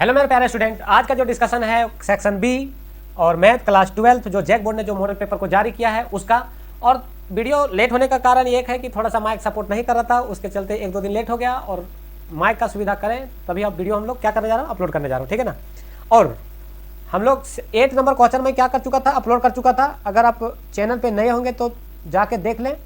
Hello मेरे प्यारे student, आज का जो डिस्कशन है सेक्शन बी और मैथ क्लास 12 जो जैक बोर्ड ने जो मॉडल पेपर को जारी किया है उसका। और वीडियो लेट होने का कारण ये है कि थोड़ा सा माइक सपोर्ट नहीं कर रहा था, उसके चलते 1-2 दिन लेट हो गया। और माइक का सुविधा करें तभी आप वीडियो हम लोग क्या करने जा रहे हैं, अपलोड करने जा रहे हो, ठीक है ना। और हम लोग 8 नंबर क्वेश्चन में क्या कर चुका था, अपलोड कर चुका था। अगर आप चैनल पर नए होंगे तो जाके देख लें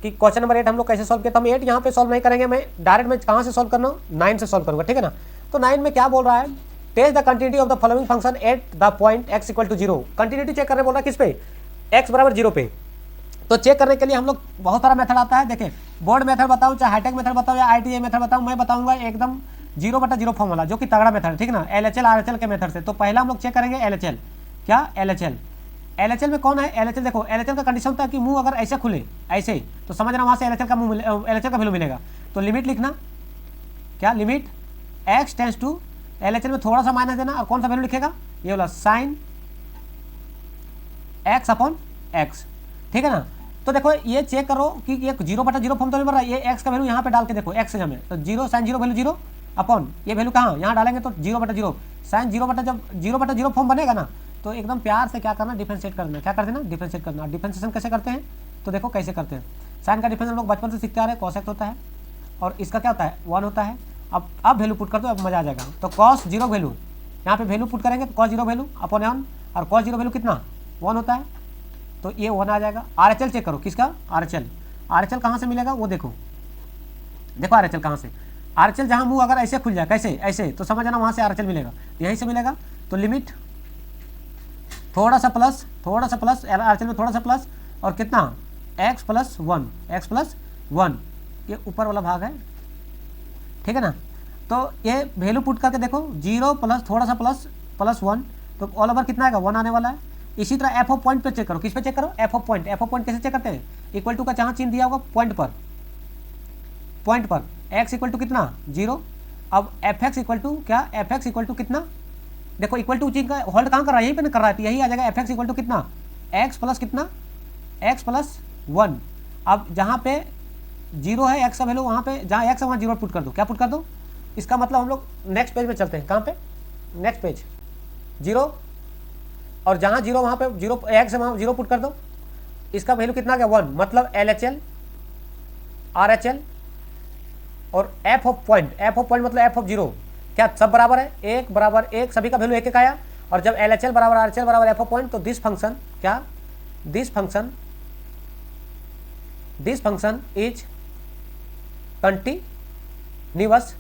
कि क्वेश्चन नंबर 8 हम लोग कैसे सॉल्व किया था। हम 8 यहाँ पे सॉल्व नहीं करेंगे, मैं डायरेक्ट में कहाँ से सॉल्व करना हूँ, 9 से सॉल्व करूँगा, ठीक है ना। तो 9 में क्या बोल रहा है, test the continuity of the following function at the point x equal to 0। Continuity check करने बोल रहा है किस पे, x बराबर 0 पे। तो चेक करने के लिए हम लोग बहुत सारा मेथड आता है। देखिए, बोर्ड मेथड बताऊँ, चाहे हाईटेक मेथड बताऊँ या IITA मेथड बताऊँ, मैं बताऊँगा एकदम 0/0 फॉर्म वाला, जो कि तगड़ा मेथड है, ठीक है ना, LHL RHL के मेथड से। तो पहला हम लोग चेक करेंगे LHL। क्या LHL में कौन है LHL? देखो, LHL का कंडीशन होता है कि मुंह अगर ऐसे खुले, ऐसे, तो समझना वहाँ से LHL का मुंह LHL का वैल्यू मिलेगा। तो लिमिट लिखना, क्या limit x tends to LHL में थोड़ा सा माइनस देना, और कौन सा वैल्यू लिखेगा, ये वाला साइन x अपॉन x, ठीक है ना। तो देखो ये चेक करो कि ये 0/0 फॉर्म तो नहीं बन रहा है, ये x का वैल्यू यहाँ पे डाल के देखो, x से हमें तो 0 साइन 0 वैल्यू 0 अपॉन ये वैल्यू कहाँ यहाँ डालेंगे तो 0/0 साइन 0/0 फॉर्म बनेगा ना। तो एकदम प्यार से क्या करना, डिफरेंशिएट करना। क्या कर देना, डिफरेंशिएट करना। डिफरेंशिएशन कैसे करते हैं, तो देखो कैसे करते हैं। साइन का डिफरेंस हम लोग बचपन से सीखते आ रहे हैं, कॉसेक होता है, और इसका क्या होता है 1 होता है। अब वैल्यू पुट कर दो, अब मजा आ जाएगा। तो कॉस 0 वैल्यू, यहाँ पे वैल्यू पुट करेंगे तो कॉस 0 वैल्यू अपॉन 1, और कॉस 0 वैल्यू कितना 1 होता है, तो ये 1 आ जाएगा। RHL चेक करो, किसका RHL कहाँ से मिलेगा वो देखो RHL कहाँ से, RHL जहाँ मुँह अगर ऐसे खुल जाए, कैसे ऐसे, तो समझ आना वहाँ से RHL मिलेगा, यहीं से मिलेगा। तो लिमिट थोड़ा सा प्लस RHL में थोड़ा सा प्लस, और कितना x प्लस 1 ये ऊपर वाला भाग है, ठीक है ना। तो ये वैल्यू पुट करके देखो 0 प्लस थोड़ा सा प्लस 1, तो ऑल ओवर कितना आएगा 1 आने वाला है। इसी तरह एफ ऑफ पॉइंट पे चेक करो, किस पे चेक करो, एफ ऑफ पॉइंट कैसे चेक करते हैं, इक्वल टू का जहाँ चिन्ह दिया होगा पॉइंट पर x इक्वल टू कितना 0। अब एफ एक्स इक्वल टू क्या, एफ एक्स इक्वल टू कितना, देखो इक्वल टू चीज का होल्ड कहाँ कर रहा है, यहीं पे कर रहा है, तो यही आ जाएगा एफ एक्स इक्वल टू कितना x प्लस कितना x प्लस 1। अब जहाँ पे 0 है x का वैल्यू, वहाँ पे जहाँ x है वहाँ 0 पुट कर दो। क्या पुट कर दो, इसका मतलब हम लोग नेक्स्ट पेज में चलते हैं। कहाँ पे, नेक्स्ट पेज 0, और जहाँ 0 वहाँ पे 0 x है वहाँ 0 पुट कर दो। इसका वैल्यू कितना आ गया 1, मतलब LHL RHL और एफ ऑफ पॉइंट मतलब एफ ऑफ 0, क्या सब बराबर है, 1 बराबर 1, सभी का वैल्यू 1 आया। और जब LHL बराबर RHL बराबर एफ ऑफ पॉइंट, तो this function is continuous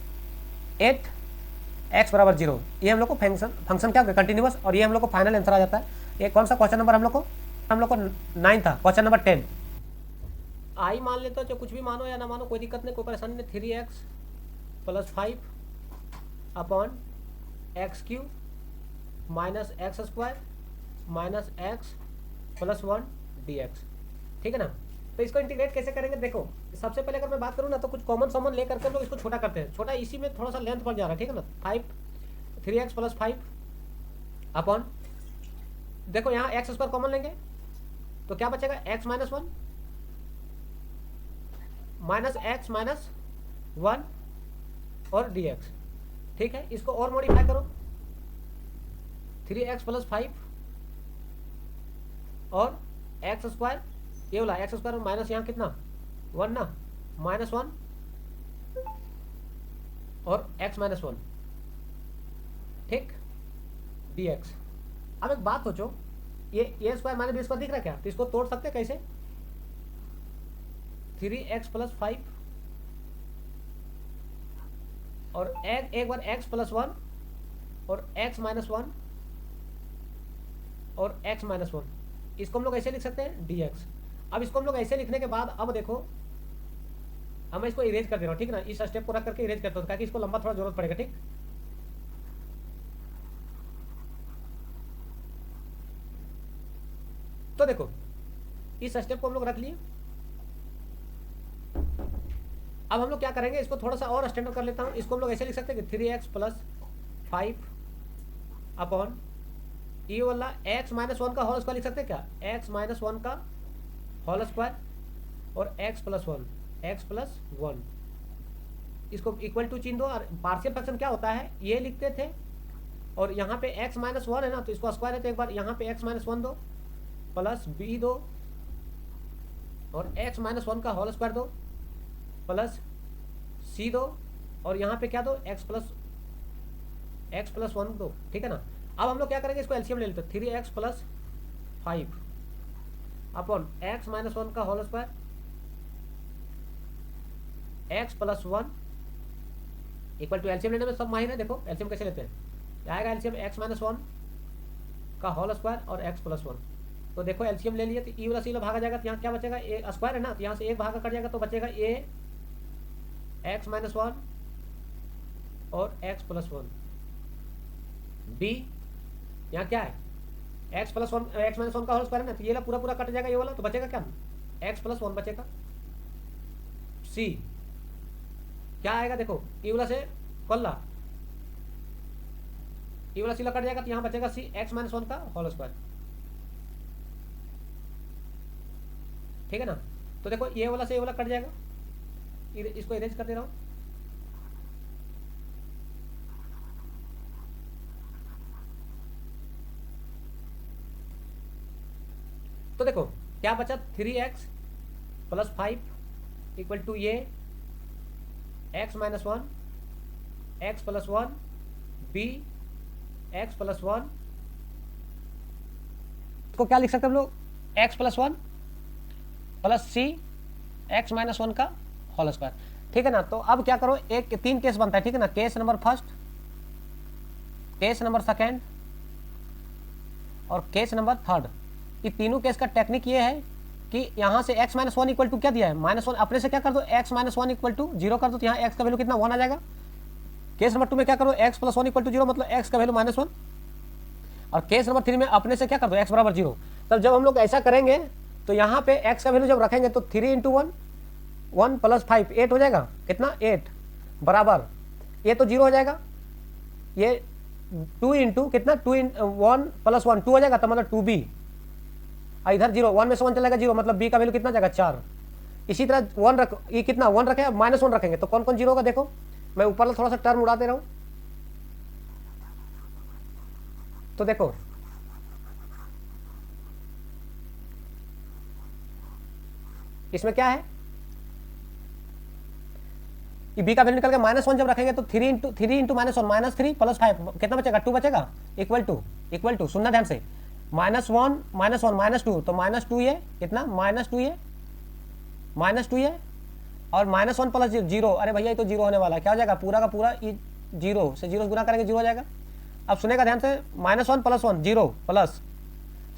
at x बराबर 0। ये हम लोग को फंक्शन क्या होगा, कंटिन्यूअस, और ये हम लोग को फाइनल आंसर आ जाता है। ये कौन सा क्वेश्चन नंबर हम लोग को 9 था, क्वेश्चन नंबर 10। आई मान लेते हो, जो कुछ भी मानो या ना मानो कोई दिक्कत नहीं, कोई परेशानी नहीं। 3x plus 5 upon x³ minus x² minus x plus 1 dx, ठीक है ना। तो इसको इंटीग्रेट कैसे करेंगे, देखो सबसे पहले अगर मैं बात करूँ ना, तो कुछ कॉमन लेकर के लोग इसको छोटा करते हैं। छोटा इसी में थोड़ा सा लेंथ बढ़ जा रहा है, ठीक है ना। 3x प्लस 5 अपॉन, देखो यहाँ x² कॉमन लेंगे तो क्या बचेगा, x minus 1 minus x minus 1 और dx, ठीक है। इसको और मॉडिफाई करो, 3x प्लस 5 और x², ये वाला x² माइनस यहाँ कितना 1 ना, माइनस 1 और x माइनस 1, ठीक, dx। अब एक बात सोचो, ये a² माइनस b² दिख रहा है क्या, तो इसको तोड़ सकते हैं कैसे, 3x प्लस 5 और एक बार x प्लस 1 और x माइनस 1 और x माइनस 1, इसको हम लोग ऐसे लिख सकते हैं dx। अब इसको हम लोग ऐसे लिखने के बाद, अब देखो मैं इसको इरेज कर दे रहा हूँ, ठीक है ना। इस स्टेप को रख करके इरेज करता हूँ, ताकि इसको लंबा थोड़ा जरूरत पड़ेगा, ठीक। तो देखो इस स्टेप को हम लोग रख लिए। अब हम लोग क्या करेंगे, इसको थोड़ा सा और स्टैंडर्ड कर लेता हूँ। इसको हम लोग ऐसे लिख सकते हैं कि 3x प्लस 5 अपॉन ये वाला x माइनस 1 का होल स्क्वायर लिख सकते हैं क्या, x माइनस 1 का होल स्क्वायर और x प्लस 1, इसको इक्वल टू चिन्ह दो, और पार्शियल फ्रैक्शन क्या होता है ये लिखते थे, और यहाँ पे x माइनस वन है ना, तो इसको स्क्वायर है, तो एक बार यहाँ पे x माइनस वन दो प्लस b दो, और x माइनस वन का होल स्क्वायर दो प्लस c दो, और यहाँ पे क्या दो x प्लस वन दो, ठीक है ना। अब हम लोग क्या करेंगे, इसको एलसीएम ले लेते हैं, 3x plus 5 upon x minus one का whole square x plus one equal to, LCM लेने में सब माहिर है। देखो एलसीएम कैसे लेते हैं, आएगा एलसीएम x माइनस वन का होल स्क्वायर और x प्लस वन। तो देखो एलसीएम ले लिए तो ई वाला सी भागा जाएगा, तो यहाँ क्या बचेगा, ए स्क्वायर है ना, तो यहाँ से एक भागा कट जाएगा, तो बचेगा a x माइनस वन और x प्लस वन, b यहाँ क्या है x plus one, x minus one का होल स्क्वायर है ना, तो ये वाला पूरा पूरा कट जाएगा ये वाला, तो बचेगा क्या x प्लस वन बचेगा। c क्या आएगा, देखो ई वाला से कल्ला, ई वाला सी कट जाएगा, तो यहाँ बचेगा c x माइनस वन का होल स्क्वायर, ठीक है ना। तो देखो ये वाला से ये वाला कट जाएगा, इसको इरेज कर दे रहा हूँ। तो देखो क्या बचा, 3x प्लस 5 इक्वल टू ये x minus one, x plus one, b x plus one, इसको क्या लिख सकते हैं हम लोग, x plus one plus c x minus one का होल स्क्वायर, ठीक है ना। तो अब क्या करो, एक 3 केस बनता है, ठीक है ना, case number first, case number second और केस नंबर थर्ड। ये तीनों केस का टेक्निक ये है कि यहाँ से x minus one equal to क्या दिया है, माइनस वन, अपने से क्या कर दो x minus one equal to zero कर दो, तो यहाँ x का वैल्यू कितना 1 आ जाएगा। केस नंबर 2 में क्या करो, x plus one equal to zero, मतलब x का वैल्यू माइनस वन, और केस नंबर 3 में अपने से क्या कर दो x बराबर जीरो। तब जब हम लोग ऐसा करेंगे तो यहाँ पे x का वैल्यू जब रखेंगे तो 3 इंटू वन, 1 प्लस 5 8 हो जाएगा, कितना 8 बराबर, ये तो जीरो हो जाएगा, ये 2 इंटू कितना 2 1 प्लस 1 2 हो जाएगा, तो मतलब 2b, इधर जीरो, 1 में से 1 चलेगा जीरो, मतलब b का वैल्यू कितना जाएगा 4। इसी तरह 1 रख, ये कितना 1 रखे, माइनस 1 रखेंगे, तो कौन कौन जीरो होगा, देखो मैं ऊपर थोड़ा सा टर्म उड़ा दे रहा हूँ। तो देखो इसमें क्या है, ये b का वैल्यू निकल के माइनस 1 जब रखेंगे तो 3 into minus one, minus 3 plus 5 कितना बचेगा, 2 बचेगा, इक्वल टू सुनना ध्यान से, माइनस वन माइनस 2, तो माइनस 2 ये कितना, माइनस 2 ये और माइनस 1 प्लस जीरो, अरे भैया ये तो जीरो होने वाला है, क्या हो जाएगा पूरा का पूरा, ये जीरो से जीरो गुना करेंगे जीरो हो जाएगा। अब सुनेगा ध्यान से, minus 1 plus 1 zero plus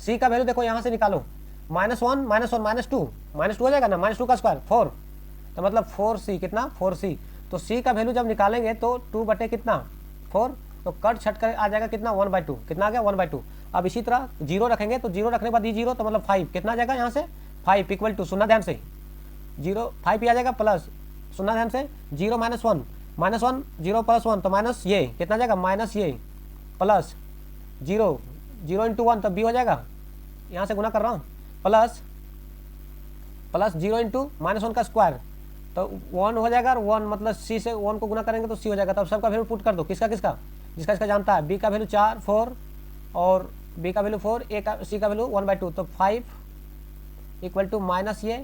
c का वैल्यू देखो यहाँ से निकालो, माइनस वन माइनस 2 हो जाएगा ना, माइनस 2 का स्क्वायर 4, तो मतलब 4c कितना 4c, तो c का वैल्यू जब निकालेंगे तो 2 बटे कितना 4, तो कट छट कर आ जाएगा कितना 1/2, कितना आ गया 1/2। अब इसी तरह जीरो रखेंगे तो जीरो रखने के बाद ये जीरो, तो मतलब 5 कितना आ जाएगा यहाँ से 5 इक्वल टू, सुनना ध्यान से, जीरो 5 ही आ जाएगा प्लस, सुनना ध्यान से, zero minus one zero plus 1, तो माइनस ये कितना आ जाएगा, माइनस ये प्लस जीरो इंटू 1, तो b हो जाएगा, यहाँ से गुना कर रहा हूँ, प्लस जीरो इंटू माइनस 1 का स्क्वायर, तो 1 हो जाएगा, और 1 मतलब c से 1 को गुना करेंगे तो c हो जाएगा। तब सबका वैल्यू पुट कर दो, किसका जिसका इसका जानता है, b का वैल्यू 4 4 और b का वैल्यू 4, c का वैल्यू 1/2, तो 5 इक्वल टू माइनस ये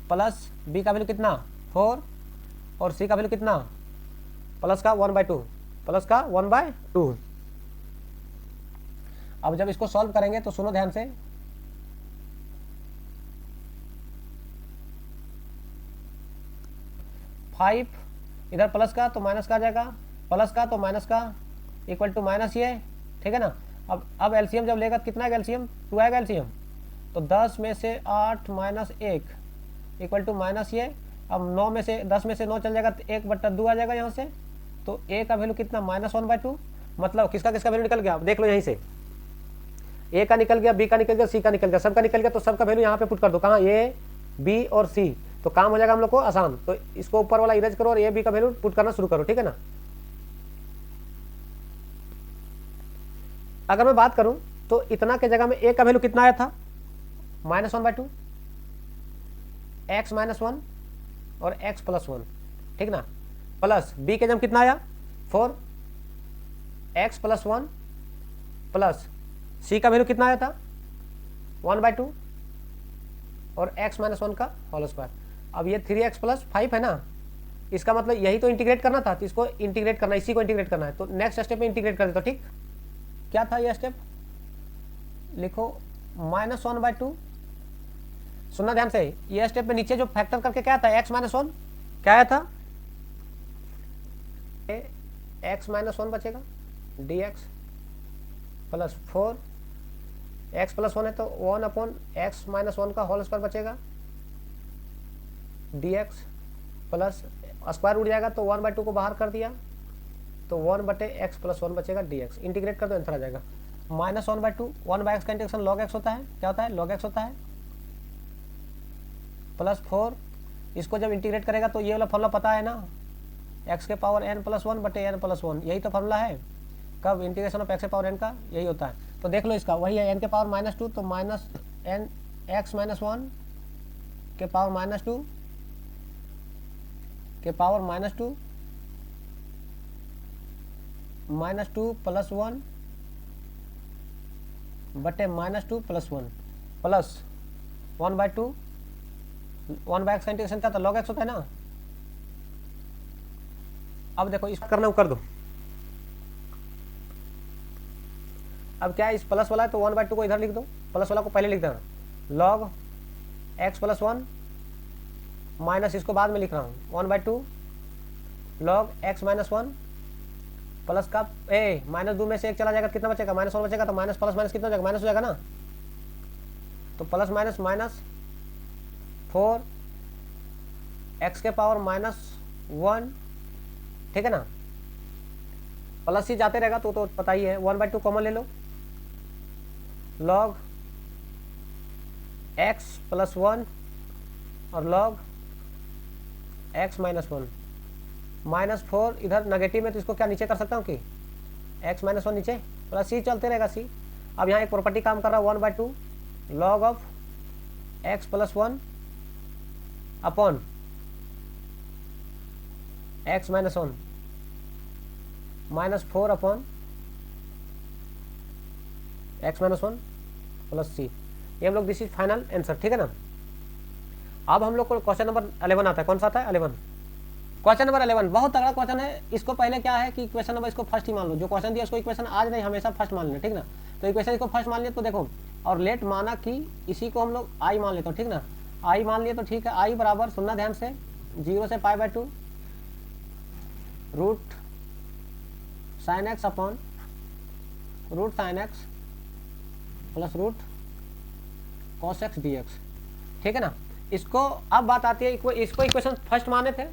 प्लस b का वैल्यू कितना 4 और c का वैल्यू कितना प्लस का 1/2। अब जब इसको सॉल्व करेंगे तो सुनो ध्यान से, फाइव इधर प्लस का तो माइनस का आ जाएगा, प्लस का तो माइनस का इक्वल टू माइनस ये, ठीक है ना। अब एलसीएम जब लेगा कितना आएगा, एलसीएम 2 आएगा एलसीएम, तो 10 में से 8 माइनस 1 इक्वल टू माइनस ये, अब 9 में से 10 में से 9 चल जाएगा तो 1/2 आ जाएगा यहाँ से, तो a का वैल्यू कितना -1/2, मतलब किसका वैल्यू निकल गया, देख लो यहीं से, a का निकल गया, b का निकल गया, c का निकल गया, सबका निकल गया, तो सबका वैल्यू यहाँ पे पुट कर दो, कहाँ a b और c, तो काम हो जाएगा हम लोग को आसान। तो इसको ऊपर वाला इरेज करो और a b का वैल्यू पुट करना शुरू करो, ठीक है ना। अगर मैं बात करूं तो इतना के जगह में a का वैल्यू कितना आया था, -1/2, x -1 और x +1, ठीक ना। प्लस बी के जम कितना आया 4 एक्स प्लस 1 प्लस सी का वैल्यू कितना आया था 1/2 और x माइनस 1 का होल स्क्वायर। अब ये 3x प्लस 5 है ना, इसका मतलब यही तो इंटीग्रेट करना था, तो इसको इंटीग्रेट करना, इसी को इंटीग्रेट करना है। तो नेक्स्ट स्टेप में इंटीग्रेट कर देता हूं, ठीक। क्या था ये स्टेप, लिखो -1/2। सुनना ध्यान से, ये स्टेप में नीचे जो फैक्टर करके क्या था x माइनस 1 क्या आया था, x माइनस 1 बचेगा dx प्लस 4 x प्लस 1 है तो 1/x माइनस 1 का होल स्क्वायर बचेगा dx प्लस स्क्वायर उड़ जाएगा तो 1/2 को बाहर कर दिया तो 1/x प्लस 1 बचेगा dx। इंटीग्रेट कर दो आंसर आ जाएगा -1/2 1/x का इंटीग्रेशन log x होता है, क्या होता है log x होता है, प्लस 4 इसको जब इंटीग्रेट करेगा तो ये वाला फॉर्मूला पता है ना, x के power n plus 1/n plus 1, यही तो फॉर्मूला है कब इंटीग्रेशन ऑफ x के पावर n का, यही होता है। तो देख लो इसका वही है n के पावर -2 तो माइनस n x माइनस 1 के पावर -2 के पावर -2 प्लस 1 बटे -2 प्लस 1 प्लस 1/2 1/x का इंटीग्रेशन क्या था log x होता है ना। अब देखो इस करना कर दो, अब क्या है इस प्लस वाला है तो 1/2 को इधर लिख दो, प्लस वाला को पहले लिख देना log x प्लस 1 माइनस इसको बाद में लिख रहा हूँ 1/2 log x माइनस 1 प्लस का -2 में से एक चला जाएगा कितना बचेगा -1 बचेगा, तो माइनस प्लस माइनस कितना हो जाएगा माइनस हो जाएगा ना, तो प्लस माइनस माइनस 4 x के पावर -1, ठीक है ना, प्लस ही जाते रहेगा तो पता ही है 1/2 कॉमन ले लो log x प्लस 1 और log x माइनस 1 -4 इधर नेगेटिव में तो इसको क्या नीचे कर सकता हूँ कि x माइनस 1 नीचे प्लस c चलते रहेगा c। अब यहाँ एक प्रॉपर्टी काम कर रहा है 1/2 log of x plus 1 upon x minus 1 -4 upon x minus 1 plus c। ये हम लोग दिस इज फाइनल आंसर, ठीक है ना। अब हम लोग को क्वेश्चन नंबर 11 आता है, कौन सा आता है 11, क्वेश्चन नंबर 11 बहुत तगड़ा क्वेश्चन है। इसको पहले क्या है कि इक्वेशन नंबर इसको फर्स्ट ही मान लो, जो क्वेश्चन दिया उसको इक्वेशन आज नहीं हमेशा फर्स्ट मान लेना, ठीक ना। तो इक्वेशन इसको फर्स्ट मान लिया तो देखो, और लेट माना कि इसी को हम लोग आई मान लेते हो, ठीक ना, आई मान लिए तो ठीक है। आई बराबर सुनना ध्यान से 0 से π/2 root sine x upon root sine x plus root cos x d x, ठीक है ना। इसको अब बात आती है इसको इक्वेशन फर्स्ट माने थे,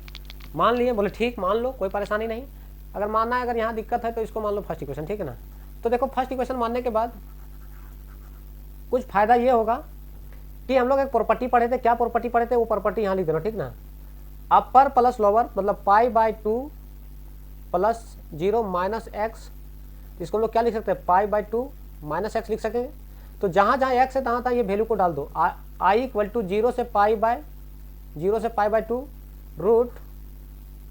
मान लिए, बोले ठीक मान लो कोई परेशानी नहीं। अगर मानना है, अगर यहाँ दिक्कत है तो इसको मान लो फर्स्ट इक्वेशन, ठीक है ना। तो देखो फर्स्ट इक्वेशन मानने के बाद कुछ फायदा ये होगा कि हम लोग एक प्रॉपर्टी पढ़े थे, क्या प्रॉपर्टी पढ़े थे वो प्रॉपर्टी यहाँ लिख देना, ठीक ना। अपर प्लस लोअर मतलब π/2 प्लस 0 माइनस एक्स, इसको हम लोग क्या लिख सकते हैं π/2 माइनस एक्स लिख सकेंगे। तो जहाँ जहाँ एक्स है तहाँ ये वैल्यू को डाल दो, i = 0 से π/2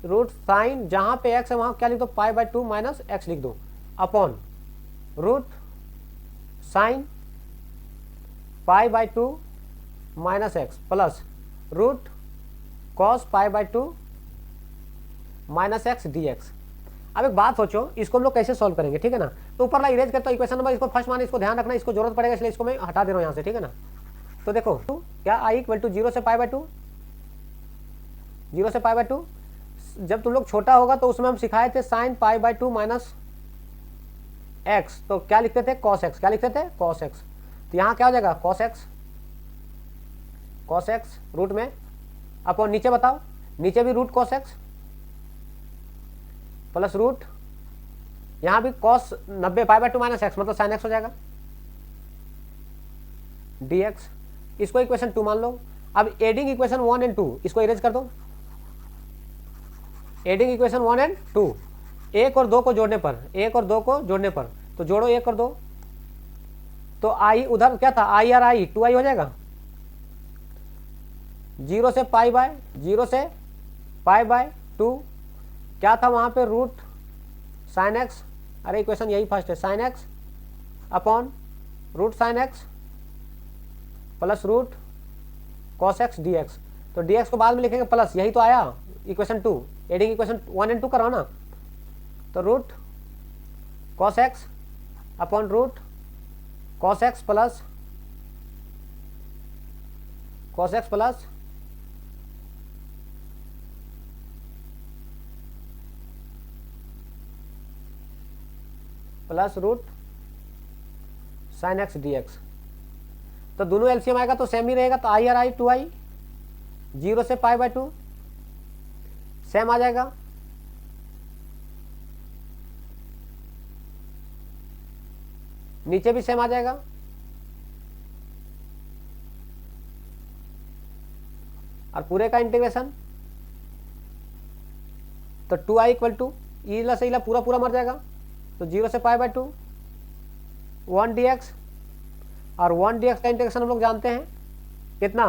रूट साइन जहाँ पे एक्स है वहाँ क्या लिख दो π/2 माइनस एक्स लिख दो upon root sine π/2 minus x plus root cos π/2 minus x d x. अब एक बात सोचो, इसको हम लोग कैसे सॉल्व करेंगे, ठीक है ना। तो ऊपर ला इरेज करता हूँ इक्वेशन नंबर, इसको फर्स्ट माने, इसको ध्यान रखना, इसको जरूरत पड़ेगा इसलिए इसको मैं हटा दे रहा हूँ यहाँ से, ठीक है ना। तो देखो क्या i = 0 से π/2, 0 से π/2, जब तुम लोग छोटा होगा तो उसमें हम सिखाए थे साइन π/2 माइनस एक्स, तो क्या लिखते थे कॉस एक्स, क्या लिखते थे कॉस एक्स। तो यहाँ क्या हो जाएगा कॉस एक्स रूट में अपॉन नीचे बताओ, नीचे भी root cos x plus root यहाँ भी कॉस 90 π/2 माइनस एक्स मतलब साइन एक्स हो जाएगा dx। इसको इक्वेशन 2 मान लो। अब एडिंग इक्वेशन 1 और 2 इसको इरेज कर दो, एडिंग इक्वेशन 1 और 2, 1 और 2 को जोड़ने पर, 1 और 2 को जोड़ने पर, तो जोड़ो 1 और 2, तो आई उधर क्या था i और i 2i हो जाएगा, 0 से π/2 क्या था वहाँ पे, रूट साइन एक्स, अरे इक्वेशन यही फर्स्ट है, sine x upon root sine x plus root cos x d x. तो डी एक्स को बाद में लिखेंगे प्लस, यही तो आया इक्वेशन 2, एडिंग इक्वेशन 1 एंड 2 कराओ ना। तो root cos x upon root cos x plus root sine x d x. तो दोनों एलसीएम आएगा तो सेम ही रहेगा, तो आई आर आई 2i 0 से पाई बाय 2 सेम आ जाएगा। नीचे भी सेम आ जाएगा, और पूरे का इंटीग्रेशन तो 2i इक्वल टू इला से इला पूरा पूरा मर जाएगा, तो 0 से पाई बाय 2 1 dx, और 1 dx का इंटीग्रेशन हम लोग जानते हैं कितना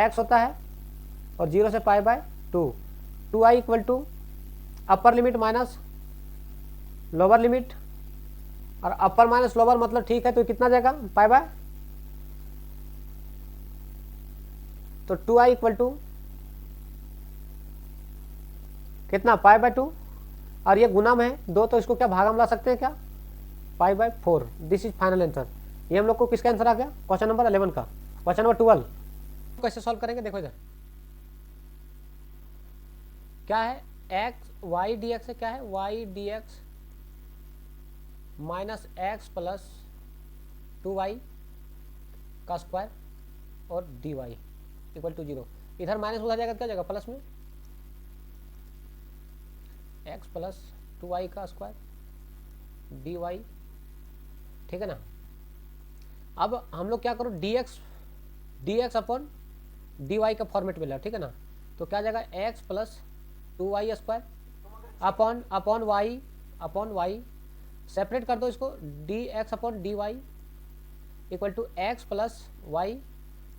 x होता है, और 0 से pi by 2 2i equal to upper limit minus lower limit, और अपर माइनस लोअर मतलब ठीक है, तो कितना जाएगा पाई बाय, तो 2i इक्वल टू कितना पाई बाय 2, और ये गुना में है 2, तो इसको क्या भागा में ला सकते हैं क्या, pi by 4। This is final answer. ये हम लोग को किसका आंसर आ गया, क्वेश्चन नंबर 11 का। क्वेश्चन नंबर 12 कैसे सॉल्व करेंगे, देखो इधर क्या है, एक्स वाई डी एक्स है, क्या है y d x minus x plus 2y का स्क्वायर और dy इक्वल टू 0। इधर माइनस उधर जाएगा, क्या जाएगा प्लस में, x प्लस 2y का स्क्वायर dy, ठीक है ना। अब हम लोग क्या करो, dx अपॉन dy का फॉर्मेट मिला, ठीक है ना। तो क्या जाएगा x plus 2y square upon y separate कर दो इसको, dx upon dy equal to x plus y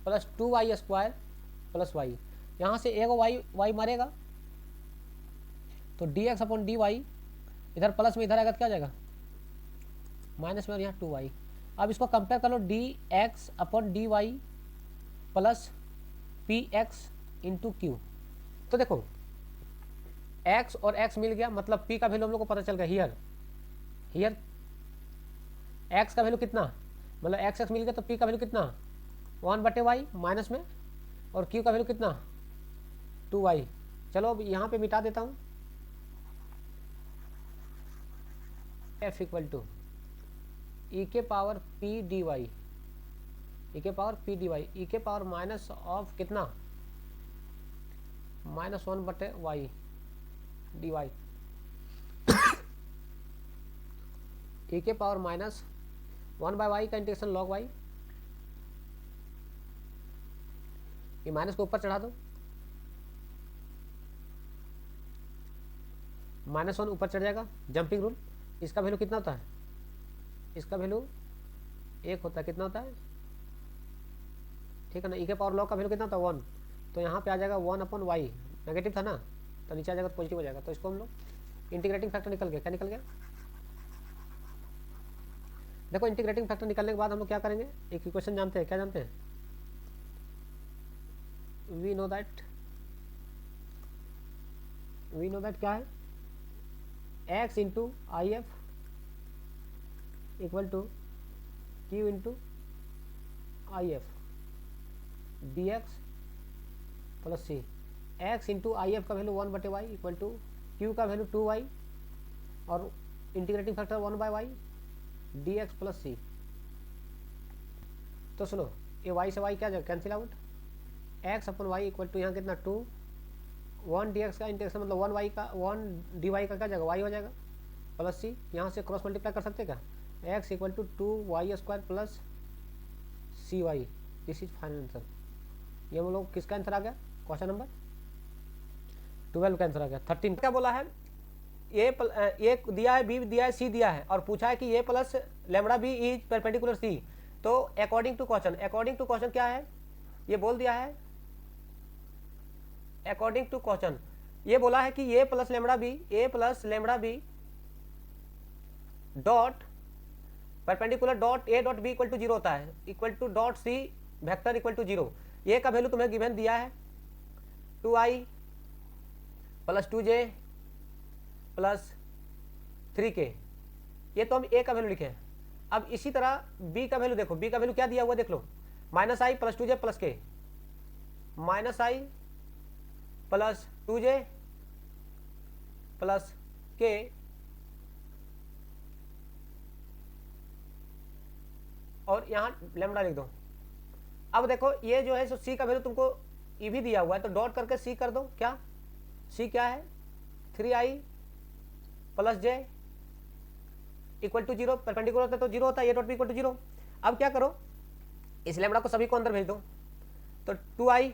plus 2y square plus y। यहाँ से एक y मारेगा, तो dx अपॉन dy इधर प्लस में इधर आएगा तो क्या जाएगा माइनस में, और यहाँ 2y। अब इसको कंपेयर कर लो, dx upon dy plus px into Q. तो देखो x और x मिल गया, मतलब p का वैल्यू हम लोग को पता चल गया। हियर x का वैल्यू कितना, मतलब x मिल गया, तो p का वैल्यू कितना 1/y माइनस में, और q का वैल्यू कितना 2y। चलो अब यहाँ पे मिटा देता हूँ, f इक्वल टू e के पावर p dy, e के पावर p dy, e के पावर माइनस ऑफ कितना -1/y dy, e के पावर माइनस 1/y का इंटीग्रेशन log y, ये माइनस को ऊपर चढ़ा दो, -1 ऊपर चढ़ जाएगा, जंपिंग रूल। इसका वैल्यू कितना होता है, इसका वैल्यू 1 होता है, कितना होता है, ठीक है ना। ई के पावर log का वैल्यू कितना होता है 1, तो यहाँ पे आ जाएगा 1/y, नेगेटिव था ना, तो नीचे आ जाएगा तो पॉजिटिव हो जाएगा। तो इसको हम लोग इंटीग्रेटिंग फैक्टर निकल गया, क्या निकल गया, देखो इंटीग्रेटिंग फैक्टर निकलने के बाद हम लोग क्या करेंगे, एक इक्वेशन जानते हैं, क्या जानते हैं, वी नो दैट क्या है, x into I F equal to Q into I F d x plus C. X into I F का value 1/y equal to Q का वैल्यू 2y, और integrating factor 1/y d x plus C. तो सुनो, ये y से y क्या जाएगा, cancel out, x upon y equal to यहाँ कितना 2, 1 dx का इंटीग्रेशन मतलब 1 dy का क्या जाएगा y हो जाएगा प्लस सी। यहाँ से क्रॉस मल्टीप्लाई कर सकते क्या, x equal to 2y square plus c y. This is final answer. ये हम लोग किसका आंसर आ गया, क्वेश्चन नंबर 12 का आंसर आ गया। 13 क्या बोला है, ए दिया है, बी दिया है, सी दिया है, और पूछा है कि A plus lambda B is perpendicular C. तो अकॉर्डिंग टू क्वेश्चन क्या है, ये बोल दिया है अकॉर्डिंग टू क्वेश्चन ये बोला है कि A plus lambda B dot perpendicular dot A dot B equal to zero होता है, equal to dot C vector equal to zero. A का वैल्यू तुम्हें गिवन दिया है 2i plus 2j plus 3k, ये तो हम ए का वैल्यू लिखे हैं। अब इसी तरह बी का वैल्यू देखो, बी का वैल्यू क्या दिया हुआ देख लो, -i plus 2j plus k, -i plus 2j plus k और यहाँ लेमड़ा लिख दो। अब देखो ये जो है सो सी का वैल्यू तुमको ई भी दिया हुआ है, तो डॉट करके सी कर दो। क्या सी क्या है, 3i plus j equal to zero, perpendicular होता है तो जीरो होता है, A dot B equal to zero. अब क्या करो, इस लेमड़ा को सभी को अंदर भेज दो, तो 2i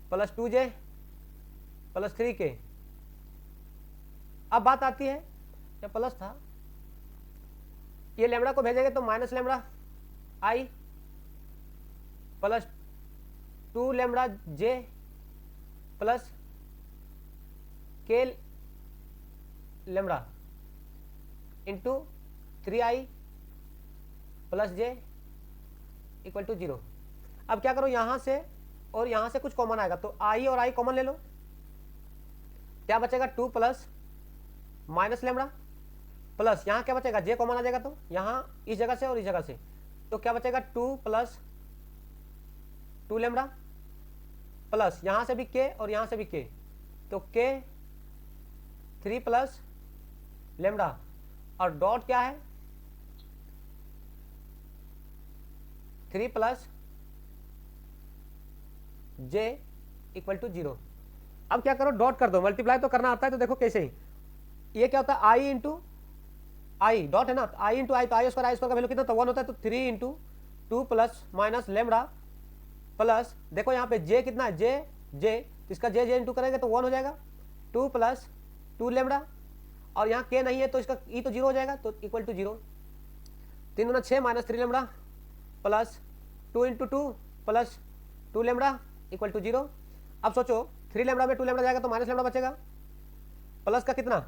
plus 2j plus 3k। अब बात आती है, या प्लस था, ये लेमड़ा को भेजेंगे तो minus lambda i plus 2 lambda j plus k lambda into 3i plus j equal to zero. अब क्या करो, यहां से और यहां से कुछ कॉमन आएगा, तो i और i कॉमन ले लो, क्या बचेगा 2 प्लस माइनस लेमड़ा प्लस यहाँ क्या बचेगा, j कॉमन आ जाएगा, तो यहाँ इस जगह से और इस जगह से, तो क्या बचेगा 2 प्लस 2 लेमड़ा प्लस यहाँ से भी k और यहाँ से भी k, तो k 3 प्लस लेमड़ा और डॉट क्या है 3 plus j equal to zero. अब क्या करो, डॉट कर दो, मल्टीप्लाई तो करना आता है, तो देखो कैसे ही, ये क्या होता है i इंटू आई, डॉट है ना, i इंटू आई, तो आई स्क्वायर का वैल्यू कितना, तो 1 होता है, तो 3 into 2 plus minus lambda plus, देखो यहाँ पे j कितना है, j तो इसका j इंटू करेंगे तो 1 हो जाएगा, 2 प्लस 2 लेमड़ा और यहाँ k नहीं है तो इसका e तो जीरो हो जाएगा, तो इक्वल टू जीरो। 3 दूना 6 minus 3 lambda plus 2 into 2 plus 2 lambda equal to zero. अब सोचो 3 लेमड़ा में 2 लेमड़ा जाएगा तो माइनस लेमड़ा बचेगा, प्लस का कितना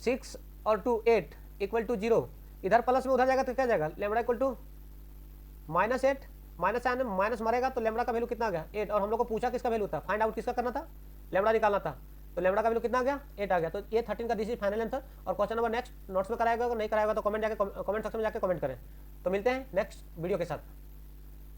6 और 2 8 इक्वल टू जीरो, इधर प्लस में उधर जाएगा तो क्या जाएगा, लेमड़ा इक्वल टू -8, माइनस आने माइनस मारेगा तो लेमड़ा का वैल्यू कितना आ गया 8, और हम लोग को पूछा किसका वैल्यू था, फाइंड आउट किसका करना था, लेमड़ा निकालना था, तो लेमड़ा का वैल्यू कितना आ गया 8 आ गया। तो ये 13 का दिस इज फाइनल आंसर। और क्वेश्चन नंबर नेक्स्ट नोट्स में कराएगा, अगर नहीं कराएगा तो कमेंट सेक्शन में जाके कमेंट करें। तो मिलते हैं नेक्स्ट वीडियो के साथ।